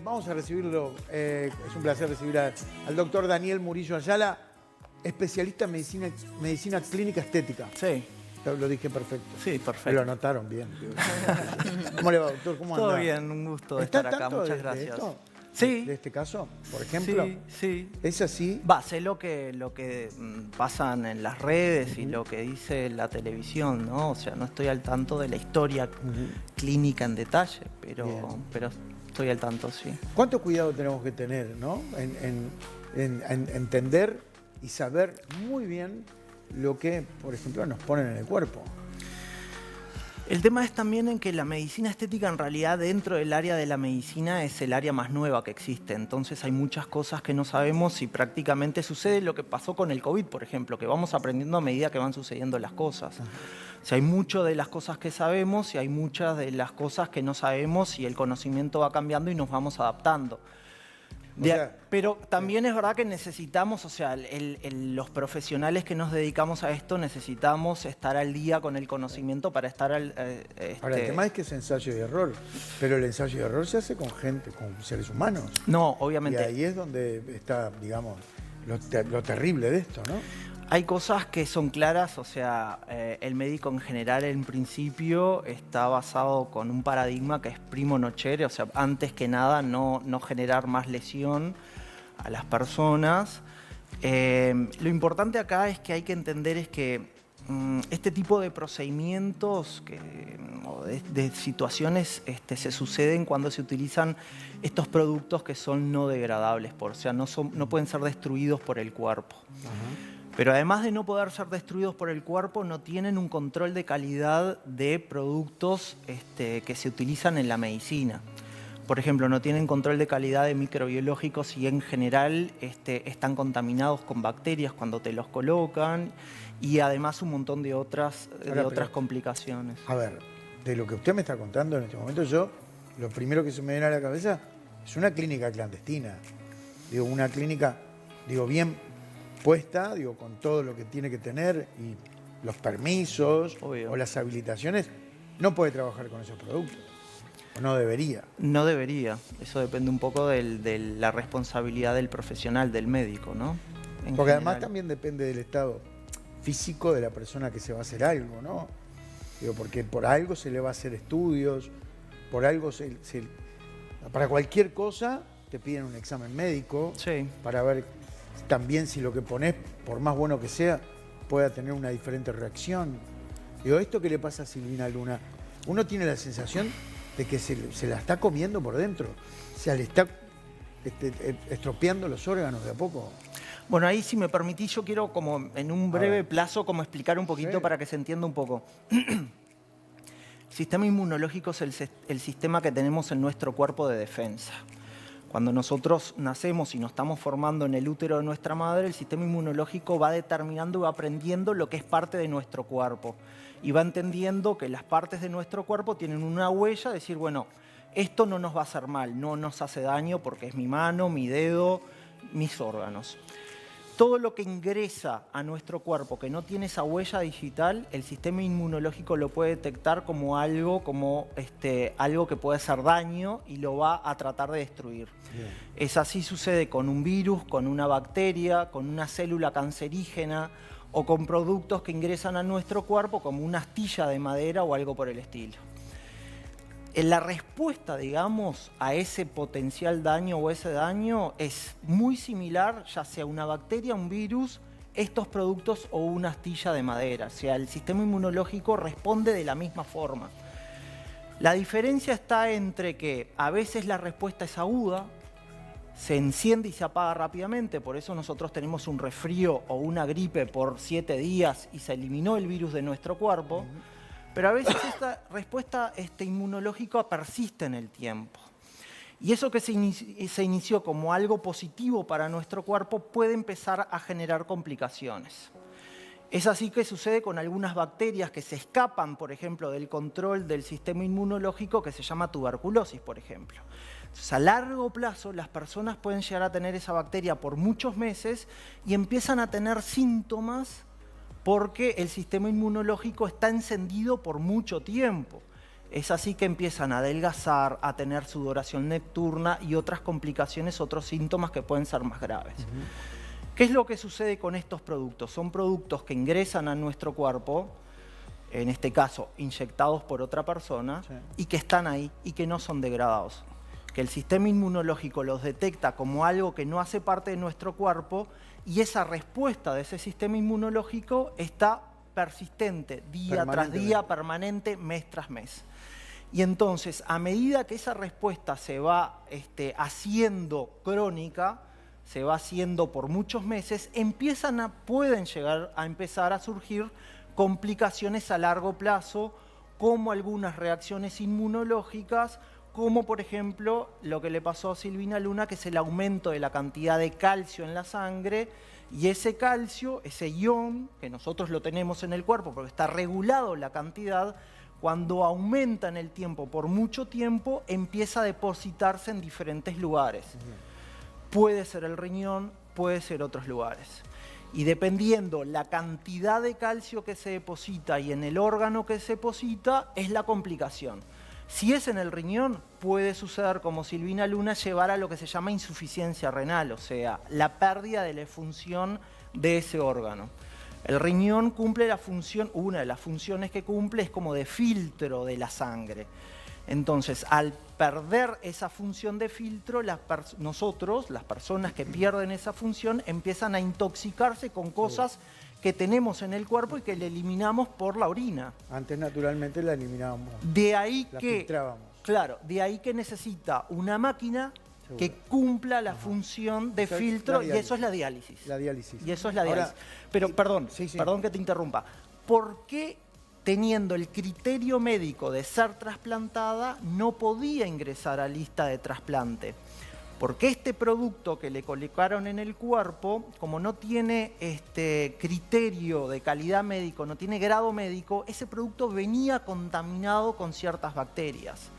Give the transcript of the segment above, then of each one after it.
Vamos a recibirlo, es un placer recibir al doctor Daniel Murillo Ayala, especialista en medicina clínica estética. Sí. Lo dije perfecto. Sí, perfecto. Me lo anotaron bien. ¿Cómo le va, doctor? ¿Cómo anda? Todo bien, un gusto de estar acá. Muchas gracias. De esto? Sí. ¿De este caso, por ejemplo? Sí, sí. ¿Es así? Sé lo que pasan en las redes y lo que dice la televisión, ¿no? O sea, no estoy al tanto de la historia clínica en detalle, pero estoy al tanto, sí. ¿Cuánto cuidado tenemos que tener, ¿no? En entender y saber muy bien lo que, por ejemplo, nos ponen en el cuerpo? El tema es también en que la medicina estética en realidad dentro del área de la medicina es el área más nueva que existe. Entonces hay muchas cosas que no sabemos y prácticamente sucede lo que pasó con el COVID, por ejemplo, que vamos aprendiendo a medida que van sucediendo las cosas. O sea, hay mucho de las cosas que sabemos y hay muchas de las cosas que no sabemos y el conocimiento va cambiando y nos vamos adaptando. Pero también es verdad que necesitamos, o sea, los profesionales que nos dedicamos a esto necesitamos estar al día con el conocimiento para estar al... Ahora, el tema es que es ensayo y error, pero el ensayo y error se hace con gente, con seres humanos. No, obviamente. Y ahí es donde está, digamos, lo terrible de esto, ¿no? Hay cosas que son claras, o sea, el médico en general en principio está basado con un paradigma que es primo nocere, o sea, antes que nada no generar más lesión a las personas. Lo importante acá es que hay que entender es que este tipo de procedimientos o de situaciones se suceden cuando se utilizan estos productos que son no degradables, o sea, no pueden ser destruidos por el cuerpo. Pero además de no poder ser destruidos por el cuerpo, no tienen un control de calidad de productos que se utilizan en la medicina. Por ejemplo, no tienen control de calidad de microbiológicos y en general están contaminados con bacterias cuando te los colocan y además un montón de otras complicaciones. A ver, de lo que usted me está contando en este momento, lo primero que se me viene a la cabeza es una clínica clandestina. Digo, una clínica, bien puesta, con todo lo que tiene que tener y los permisos o las habilitaciones, no puede trabajar con esos productos. ¿O no debería? No debería. Eso depende un poco de la responsabilidad del profesional, del médico, ¿no? Porque además también depende del estado físico de la persona que se va a hacer algo, ¿no? Porque por algo se le va a hacer estudios, por algo para cualquier cosa te piden un examen médico para ver también si lo que pones, por más bueno que sea, pueda tener una diferente reacción. Esto que le pasa a Silvina Luna, uno tiene la sensación de que se la está comiendo por dentro, o sea, le está estropeando los órganos de a poco. Bueno, ahí si me permitís, yo quiero como en un breve plazo como explicar un poquito para que se entienda un poco. El sistema inmunológico es el sistema que tenemos en nuestro cuerpo de defensa. Cuando nosotros nacemos y nos estamos formando en el útero de nuestra madre, el sistema inmunológico va determinando y va aprendiendo lo que es parte de nuestro cuerpo. Y va entendiendo que las partes de nuestro cuerpo tienen una huella, decir, bueno, esto no nos va a hacer mal, no nos hace daño porque es mi mano, mi dedo, mis órganos. Todo lo que ingresa a nuestro cuerpo que no tiene esa huella digital, el sistema inmunológico lo puede detectar como algo que puede hacer daño y lo va a tratar de destruir. Es así sucede con un virus, con una bacteria, con una célula cancerígena o con productos que ingresan a nuestro cuerpo como una astilla de madera o algo por el estilo. La respuesta, digamos, a ese potencial daño o ese daño es muy similar, ya sea una bacteria, un virus, estos productos o una astilla de madera. O sea, el sistema inmunológico responde de la misma forma. La diferencia está entre que a veces la respuesta es aguda, se enciende y se apaga rápidamente, por eso nosotros tenemos un resfrío o una gripe por 7 días y se eliminó el virus de nuestro cuerpo. Pero a veces esta respuesta inmunológica persiste en el tiempo. Y eso que se inició como algo positivo para nuestro cuerpo puede empezar a generar complicaciones. Es así que sucede con algunas bacterias que se escapan, por ejemplo, del control del sistema inmunológico, que se llama tuberculosis, por ejemplo. Entonces, a largo plazo, las personas pueden llegar a tener esa bacteria por muchos meses y empiezan a tener síntomas porque el sistema inmunológico está encendido por mucho tiempo. Es así que empiezan a adelgazar, a tener sudoración nocturna y otras complicaciones, otros síntomas que pueden ser más graves. ¿Qué es lo que sucede con estos productos? Son productos que ingresan a nuestro cuerpo, en este caso inyectados por otra persona, y que están ahí y que no son degradados. Que el sistema inmunológico los detecta como algo que no hace parte de nuestro cuerpo y esa respuesta de ese sistema inmunológico está persistente, día tras día, permanente, mes tras mes. Y entonces, a medida que esa respuesta se va haciendo crónica, se va haciendo por muchos meses, pueden llegar a empezar a surgir complicaciones a largo plazo, como algunas reacciones inmunológicas, como por ejemplo lo que le pasó a Silvina Luna, que es el aumento de la cantidad de calcio en la sangre, y ese calcio, ese ion, que nosotros lo tenemos en el cuerpo porque está regulado la cantidad, cuando aumenta en el tiempo, por mucho tiempo, empieza a depositarse en diferentes lugares. Puede ser el riñón, puede ser otros lugares. Y dependiendo la cantidad de calcio que se deposita y en el órgano que se deposita, es la complicación. Si es en el riñón, puede suceder, como Silvina Luna, llevar a lo que se llama insuficiencia renal, o sea, la pérdida de la función de ese órgano. El riñón cumple la función, una de las funciones que cumple es como de filtro de la sangre. Entonces, al perder esa función de filtro, las personas que pierden esa función, empiezan a intoxicarse con cosas que tenemos en el cuerpo y que le eliminamos por la orina. Antes naturalmente la eliminábamos. De ahí la que, filtrábamos. claro, de ahí que necesita una máquina que cumpla la función de filtro, y eso es la diálisis. La diálisis. Y eso es la diálisis. Ahora, pero, perdón que te interrumpa. ¿Por qué, teniendo el criterio médico de ser trasplantada, no podía ingresar a lista de trasplante? Porque este producto que le colocaron en el cuerpo, como no tiene criterio de calidad médico, no tiene grado médico, ese producto venía contaminado con ciertas bacterias.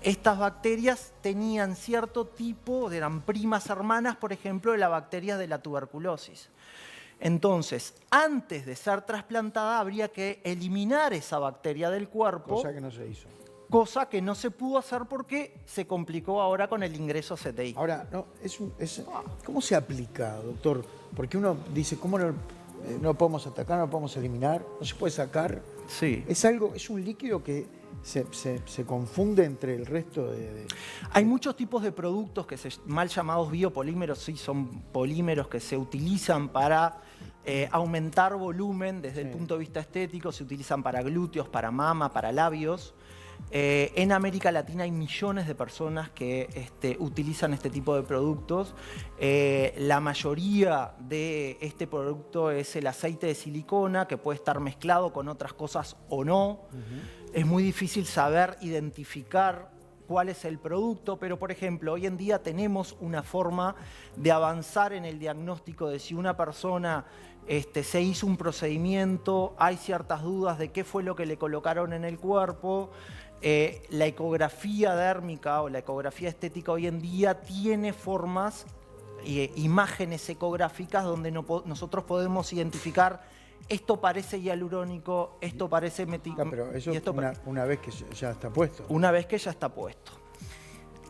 Estas bacterias tenían cierto tipo, eran primas hermanas, por ejemplo, de las bacterias de la tuberculosis. Entonces, antes de ser trasplantada, habría que eliminar esa bacteria del cuerpo. Cosa que no se hizo. Cosa que no se pudo hacer porque se complicó ahora con el ingreso CTI. Ahora, no, ¿cómo se aplica, doctor? Porque uno dice, ¿cómo no podemos atacar, no podemos eliminar, no se puede sacar? Sí. Es un líquido que se confunde entre el resto de... Hay muchos tipos de productos que mal llamados biopolímeros, sí, son polímeros que se utilizan para aumentar volumen desde el punto de vista estético, se utilizan para glúteos, para mama, para labios. En América Latina hay millones de personas que utilizan este tipo de productos. La mayoría de este producto es el aceite de silicona, que puede estar mezclado con otras cosas o no. Es muy difícil saber identificar cuál es el producto, pero por ejemplo, hoy en día tenemos una forma de avanzar en el diagnóstico de si una persona se hizo un procedimiento, hay ciertas dudas de qué fue lo que le colocaron en el cuerpo. La ecografía dérmica o la ecografía estética hoy en día tiene formas, imágenes ecográficas donde nosotros podemos identificar esto parece hialurónico, esto parece pero eso una vez que ya está puesto. Una vez que ya está puesto.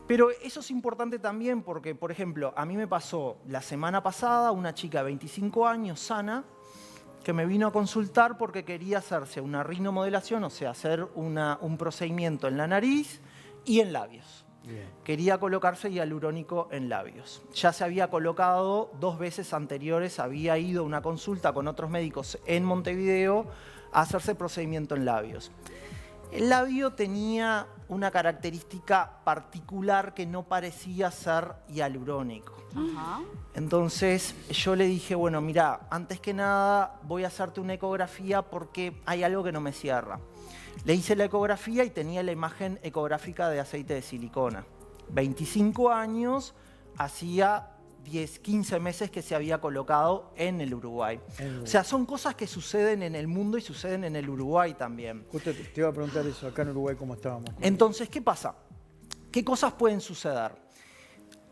Pero eso es importante también porque, por ejemplo, a mí me pasó la semana pasada una chica de 25 años, sana, que me vino a consultar porque quería hacerse una rinomodelación, o sea, hacer un procedimiento en la nariz y en labios. Bien. Quería colocarse hialurónico en labios. Ya se había colocado 2 veces anteriores, había ido a una consulta con otros médicos en Montevideo a hacerse procedimiento en labios. El labio tenía una característica particular que no parecía ser hialurónico. Entonces yo le dije, bueno, mira, antes que nada voy a hacerte una ecografía porque hay algo que no me cierra. Le hice la ecografía y tenía la imagen ecográfica de aceite de silicona. 25 años, hacía 10, 15 meses que se había colocado en el Uruguay. O sea, son cosas que suceden en el mundo y suceden en el Uruguay también. Justo te iba a preguntar eso, acá en Uruguay, ¿cómo estábamos? Entonces, ¿qué pasa? ¿Qué cosas pueden suceder?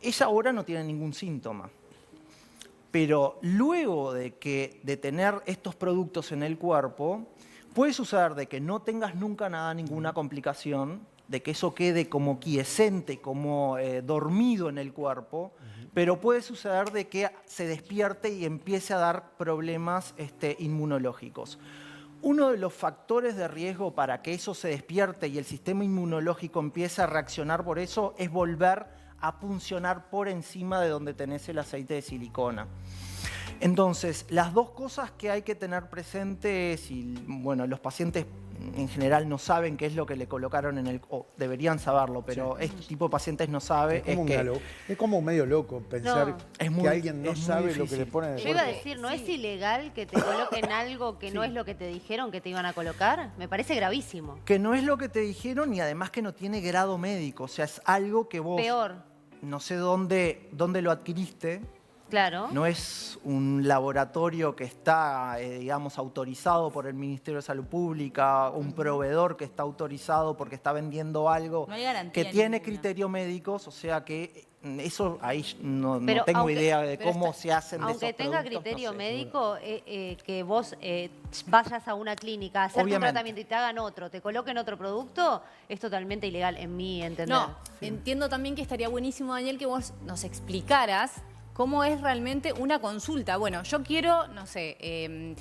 Ella ahora no tiene ningún síntoma. Pero luego de tener estos productos en el cuerpo, puede suceder de que no tengas nunca ninguna complicación, de que eso quede como quiescente, como dormido en el cuerpo, pero puede suceder de que se despierte y empiece a dar problemas inmunológicos. Uno de los factores de riesgo para que eso se despierte y el sistema inmunológico empiece a reaccionar por eso es volver a funcionar por encima de donde tenés el aceite de silicona. Entonces, las dos cosas que hay que tener presentes, y bueno, los pacientes en general no saben qué es lo que le colocaron en el... o deberían saberlo, pero este tipo de pacientes no sabe. Es como medio loco pensar que alguien no sabe lo que le ponen. Yo iba a decir, ¿no es ilegal que te coloquen algo que no es lo que te dijeron que te iban a colocar? Me parece gravísimo. Que no es lo que te dijeron y además que no tiene grado médico. O sea, es algo que vos... Peor. No sé dónde lo adquiriste. Claro. No es un laboratorio que está, digamos, autorizado por el Ministerio de Salud Pública, un proveedor que está autorizado porque está vendiendo algo que tiene criterios médicos, o sea que eso ahí no tengo idea de cómo se hacen de esos aunque tenga productos, criterio no sé. médico, que vos vayas a una clínica a hacer un tratamiento y te hagan otro, te coloquen otro producto, es totalmente ilegal, en mi entender. No, entiendo también que estaría buenísimo, Daniel, que vos nos explicaras cómo es realmente una consulta. Bueno, yo quiero, no sé,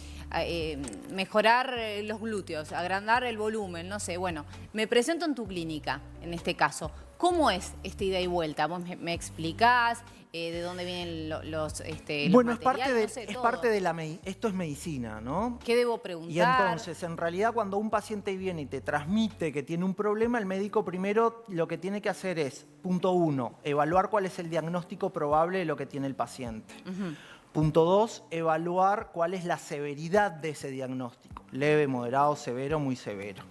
mejorar los glúteos, agrandar el volumen, no sé. Bueno, me presento en tu clínica, en este caso. ¿Cómo es esta ida y vuelta? ¿Vos me explicás de dónde vienen los bueno, materiales? es parte de la esto es medicina, ¿no? ¿Qué debo preguntar? Y entonces, en realidad, cuando un paciente viene y te transmite que tiene un problema, el médico primero lo que tiene que hacer es, punto 1, evaluar cuál es el diagnóstico probable de lo que tiene el paciente. Punto 2, evaluar cuál es la severidad de ese diagnóstico. Leve, moderado, severo, muy severo.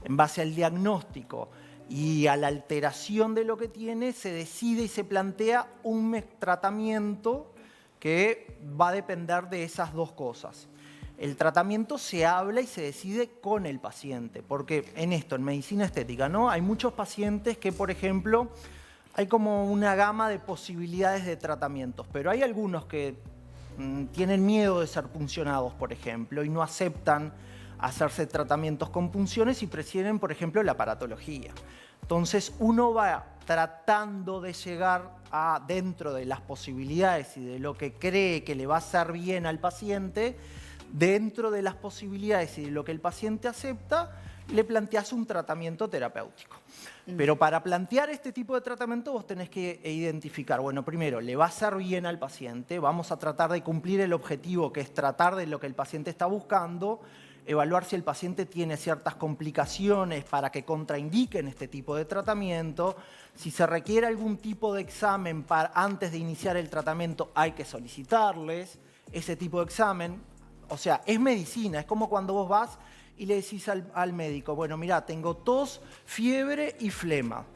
En base al diagnóstico y a la alteración de lo que tiene, se decide y se plantea un tratamiento que va a depender de esas dos cosas. El tratamiento se habla y se decide con el paciente, porque en medicina estética, ¿no? Hay muchos pacientes que, por ejemplo, hay como una gama de posibilidades de tratamientos, pero hay algunos que tienen miedo de ser puncionados, por ejemplo, y no aceptan hacerse tratamientos con punciones y prefieren, por ejemplo, la aparatología. Entonces, uno va tratando de llegar a, dentro de las posibilidades y de lo que cree que le va a hacer bien al paciente, dentro de las posibilidades y de lo que el paciente acepta, le planteas un tratamiento terapéutico. Pero para plantear este tipo de tratamiento vos tenés que identificar, bueno, primero, le va a hacer bien al paciente, vamos a tratar de cumplir el objetivo que es tratar de lo que el paciente está buscando, evaluar si el paciente tiene ciertas complicaciones para que contraindiquen este tipo de tratamiento. Si se requiere algún tipo de examen antes de iniciar el tratamiento, hay que solicitarles ese tipo de examen. O sea, es medicina, es como cuando vos vas y le decís al médico, bueno, mira, tengo tos, fiebre y flema.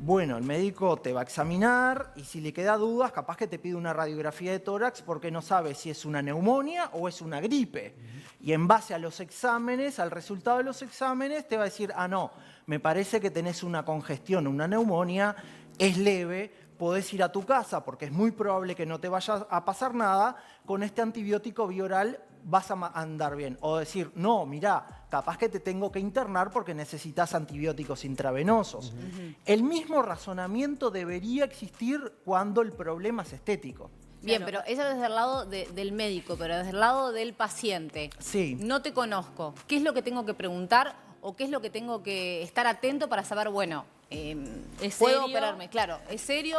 Bueno, el médico te va a examinar y si le queda dudas, capaz que te pide una radiografía de tórax porque no sabe si es una neumonía o es una gripe. Y en base a los exámenes, al resultado de los exámenes, te va a decir, ah, no, me parece que tenés una congestión, una neumonía, es leve, podés ir a tu casa porque es muy probable que no te vaya a pasar nada, con este antibiótico bioral vas a andar bien. O decir, no, mirá, capaz que te tengo que internar porque necesitas antibióticos intravenosos. El mismo razonamiento debería existir cuando el problema es estético. Bien, pero eso desde el lado del médico, pero desde el lado del paciente. Sí. No te conozco. ¿Qué es lo que tengo que preguntar o qué es lo que tengo que estar atento para saber, bueno, puedo operarme? Claro, ¿es serio?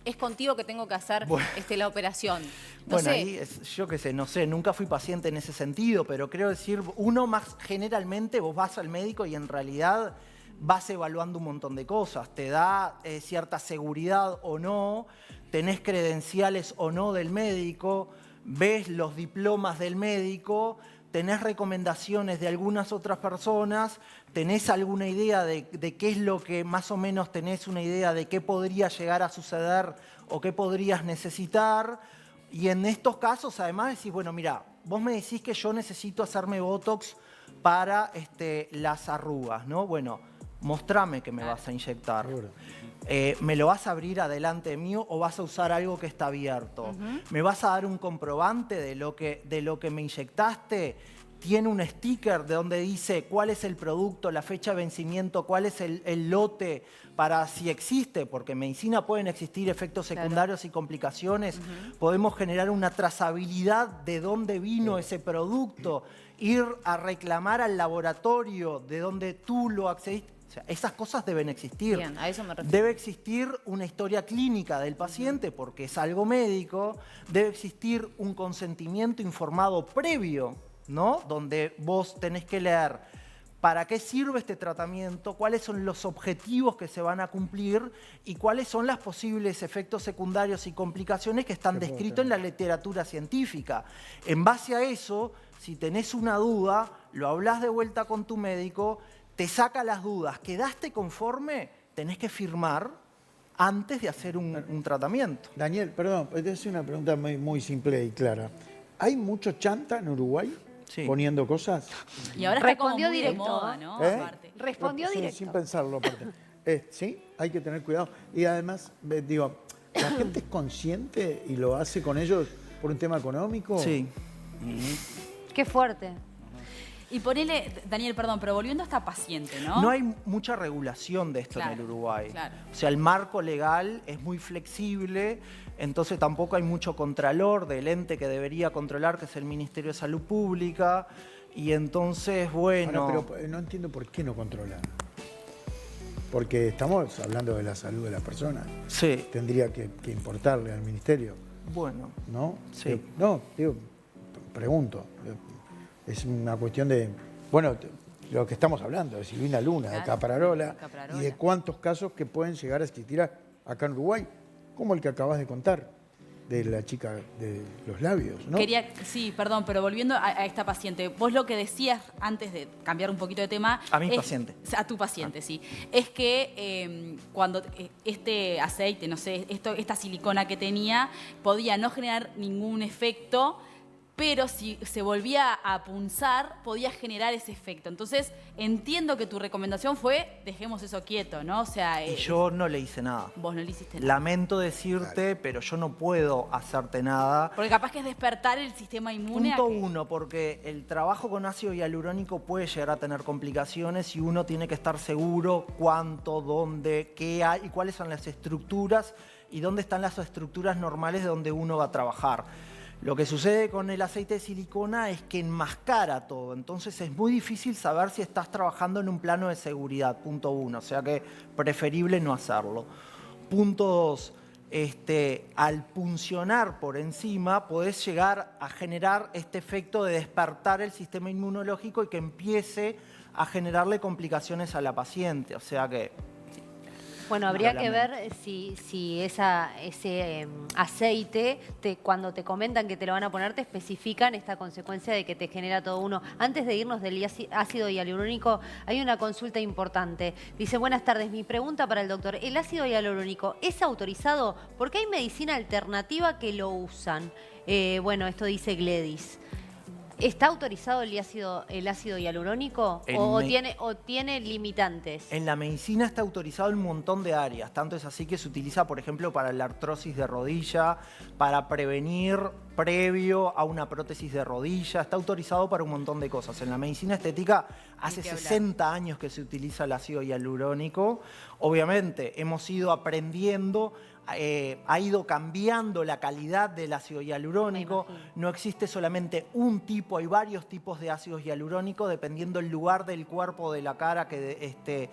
Es contigo que tengo que hacer la operación. Bueno, ahí yo qué sé, no sé, nunca fui paciente en ese sentido, pero creo decir, uno más generalmente, vos vas al médico y en realidad vas evaluando un montón de cosas. Te da cierta seguridad o no, tenés credenciales o no del médico, ves los diplomas del médico, tenés recomendaciones de algunas otras personas, tenés alguna idea de qué es lo que más o menos tenés una idea de qué podría llegar a suceder o qué podrías necesitar. Y en estos casos además decís, bueno, mira, vos me decís que yo necesito hacerme Botox para las arrugas, ¿no? Bueno, mostrame que me vas a inyectar. ¿Me lo vas a abrir adelante mío o vas a usar algo que está abierto? ¿Me vas a dar un comprobante de lo que me inyectaste? tiene un sticker de donde dice cuál es el producto, la fecha de vencimiento, cuál es el lote, para si existe, porque en medicina pueden existir efectos secundarios y complicaciones, podemos generar una trazabilidad de dónde vino ese producto, ir a reclamar al laboratorio de donde tú lo accediste. O sea, esas cosas deben existir. Bien, a eso me refiero. Debe existir una historia clínica del paciente porque es algo médico. Debe existir un consentimiento informado previo, ¿no? Donde vos tenés que leer para qué sirve este tratamiento, cuáles son los objetivos que se van a cumplir y cuáles son los posibles efectos secundarios y complicaciones que están descritos en la literatura científica. En base a eso, si tenés una duda, lo hablás de vuelta con tu médico, te saca las dudas, quedaste conforme, tenés que firmar antes de hacer un tratamiento. Daniel, perdón, te voy a hacer una pregunta muy simple y clara. ¿Hay mucho chanta en Uruguay poniendo cosas? Y ahora está como muy de moda, ¿no? Aparte. Respondió directo. Sin pensarlo, aparte. Sí, hay que tener cuidado. Y además, digo, ¿la gente es consciente y lo hace con ellos por un tema económico? Sí. Qué fuerte. Y ponele, Daniel, perdón, pero volviendo a esta paciente, ¿no? No hay mucha regulación de esto en el Uruguay. Claro. O sea, el marco legal es muy flexible, entonces tampoco hay mucho contralor del ente que debería controlar, que es el Ministerio de Salud Pública. Y entonces, bueno... Ahora, pero no entiendo por qué no controlan. Porque estamos hablando de la salud de la persona. Sí. Tendría que importarle al ministerio. Bueno. ¿No? Sí. No, digo, pregunto. Es una cuestión de, bueno, lo que estamos hablando, de Silvina Luna, de Caprarola, y de cuántos casos que pueden llegar a existir acá en Uruguay, como el que acabas de contar, de la chica de los labios, ¿no? Sí, perdón, pero volviendo a esta paciente, vos lo que decías antes de cambiar un poquito de tema... A mi paciente. A tu paciente, sí. Es que cuando este aceite, no sé, esta silicona que tenía, podía no generar ningún efecto, pero si se volvía a punzar, podía generar ese efecto. Entonces, entiendo que tu recomendación fue, dejemos eso quieto, ¿no? O sea... Y yo no le hice nada. Vos no le hiciste nada. Lamento decirte, pero yo no puedo hacerte nada. Porque capaz que es despertar el sistema inmune. Punto uno, porque el trabajo con ácido hialurónico puede llegar a tener complicaciones y uno tiene que estar seguro cuánto, dónde, qué hay y cuáles son las estructuras y dónde están las estructuras normales de donde uno va a trabajar. Lo que sucede con el aceite de silicona es que enmascara todo, entonces es muy difícil saber si estás trabajando en un plano de seguridad, punto uno, o sea que preferible no hacerlo. Punto dos, al puncionar por encima podés llegar a generar este efecto de despertar el sistema inmunológico y que empiece a generarle complicaciones a la paciente, o sea que... Bueno, habría que ver si ese aceite, cuando te comentan que te lo van a poner, te especifican esta consecuencia de que te genera todo uno. Antes de irnos del ácido hialurónico, hay una consulta importante. Dice, buenas tardes, mi pregunta para el doctor. ¿El ácido hialurónico es autorizado? Porque hay medicina alternativa que lo usan. Bueno, esto dice Gledis. ¿Está autorizado el ácido hialurónico o tiene limitantes? En la medicina está autorizado en un montón de áreas. Tanto es así que se utiliza, por ejemplo, para la artrosis de rodilla, para prevenir previo a una prótesis de rodilla. Está autorizado para un montón de cosas. En la medicina estética hace 60 años que se utiliza el ácido hialurónico. Obviamente hemos ido aprendiendo, ha ido cambiando la calidad del ácido hialurónico. No existe solamente un tipo, hay varios tipos de ácidos hialurónicos dependiendo del lugar del cuerpo, de la cara que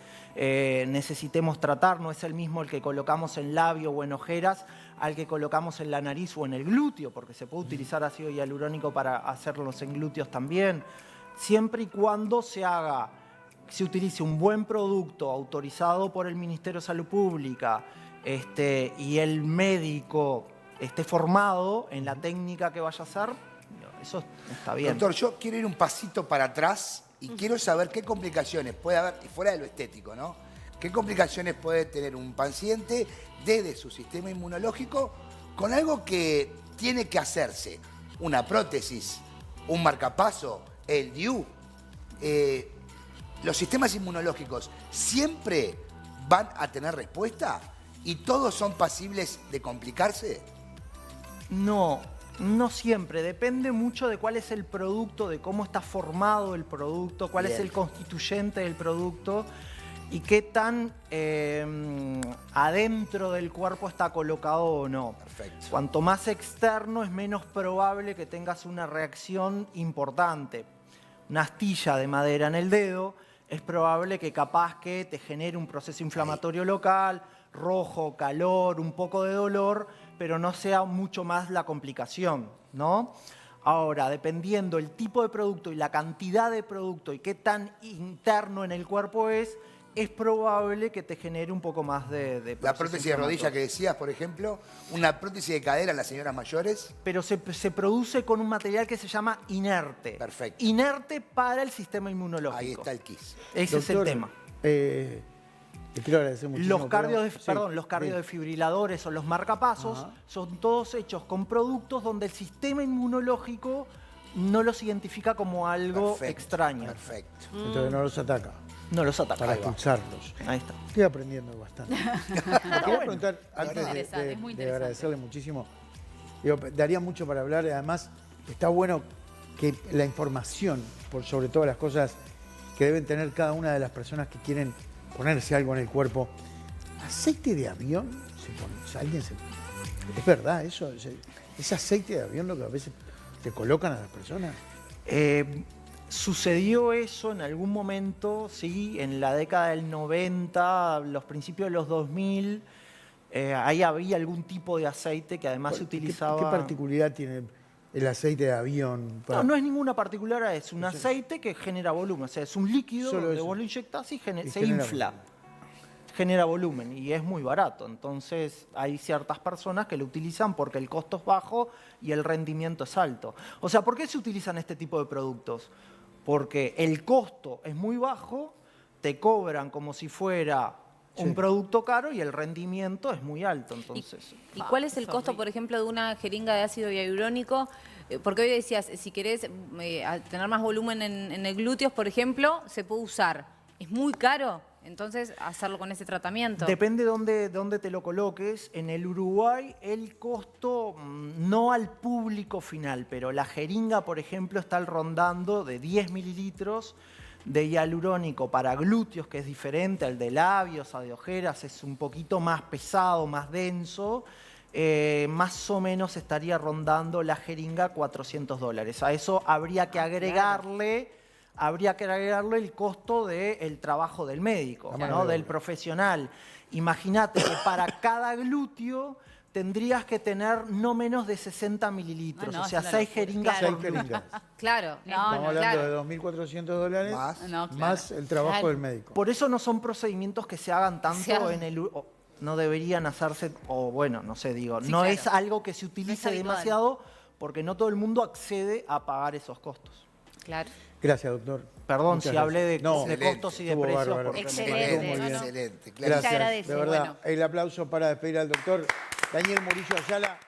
necesitemos tratar. No es el mismo el que colocamos en labio o en ojeras al que colocamos en la nariz o en el glúteo, porque se puede utilizar ácido hialurónico para hacerlos en glúteos también. Siempre y cuando se utilice un buen producto autorizado por el Ministerio de Salud Pública, y el médico esté formado en la técnica que vaya a hacer, eso está bien. Doctor, yo quiero ir un pasito para atrás y quiero saber qué complicaciones puede haber, fuera de lo estético, ¿no? ¿Qué complicaciones puede tener un paciente desde su sistema inmunológico con algo que tiene que hacerse? Una prótesis, un marcapaso, el DIU. ¿Los sistemas inmunológicos siempre van a tener respuesta? ¿Y todos son pasibles de complicarse? No, No siempre, depende mucho de cuál es el producto, de cómo está formado el producto, cuál es el constituyente del producto y qué tan adentro del cuerpo está colocado o no. Perfecto. Cuanto más externo es menos probable que tengas una reacción importante. Una astilla de madera en el dedo es probable que capaz que te genere un proceso inflamatorio local, rojo, calor, un poco de dolor, pero no sea mucho más la complicación, ¿no? Ahora, dependiendo el tipo de producto y la cantidad de producto y qué tan interno en el cuerpo es probable que te genere un poco más de La prótesis de rodilla que decías, por ejemplo, una prótesis de cadera en las señoras mayores. Pero se produce con un material que se llama inerte. Perfecto. Inerte para el sistema inmunológico. Ahí está el KISS. Ese es el tema. Te quiero agradecer muchísimo. Los cardiodefibriladores o los marcapasos son todos hechos con productos donde el sistema inmunológico no los identifica como algo extraño. Perfecto. Entonces no los ataca. No los ataca. Para expulsarlos. Ahí está. Estoy aprendiendo bastante. Te quería preguntar, antes interesante, es muy de interesante. agradecerle muchísimo, digo, daría mucho para hablar y además está bueno que la información, por sobre todas las cosas que deben tener cada una de las personas que quieren ponerse algo en el cuerpo. ¿Aceite de avión? ¿Es verdad eso? ¿Es aceite de avión lo que a veces te colocan a las personas? Sucedió eso en algún momento, sí, en la década del 90, los principios de los 2000. Ahí había algún tipo de aceite que además se utilizaba... ¿Qué particularidad tiene el aceite de avión? No es ninguna particular, es un aceite que genera volumen. O sea, es un líquido Solo donde eso. vos lo inyectás y se genera infla. Genera volumen y es muy barato. Entonces hay ciertas personas que lo utilizan porque el costo es bajo y el rendimiento es alto. O sea, ¿por qué se utilizan este tipo de productos? Porque el costo es muy bajo, te cobran como si fuera un producto caro y el rendimiento es muy alto. Entonces, ¿Y cuál es el costo, por ejemplo, de una jeringa de ácido hialurónico? Porque hoy decías, si querés tener más volumen en el glúteos, por ejemplo, se puede usar. ¿Es muy caro? Entonces, hacerlo con ese tratamiento. Depende dónde te lo coloques. En el Uruguay, el costo, no al público final, pero la jeringa, por ejemplo, está rondando de 10 mililitros de hialurónico para glúteos, que es diferente al de labios, a de ojeras, es un poquito más pesado, más denso. Más o menos estaría rondando la jeringa $400. A eso habría que agregarle... habría que agregarle el costo del trabajo del médico, ¿no? Del profesional. Imagínate que para cada glúteo tendrías que tener no menos de 60 mililitros, No, o sea, es una 6 locura. jeringas Seis por glúteo. jeringas. Claro. Estamos hablando de $2.400 más el trabajo del médico. Por eso no son procedimientos que se hagan tanto en el... no deberían hacerse, o bueno, no sé, digo, Sí, no claro. es algo que se utilice habitual. demasiado porque no todo el mundo accede a pagar esos costos. Claro. Gracias, doctor. Perdón Muchas si hablé de gracias. costos y de estuvo precios. bárbaro. porque me Excelente. parece- Muy bien. Excelente. Gracias, agradece. de verdad. Bueno. El aplauso para despedir al doctor Daniel Murillo Ayala.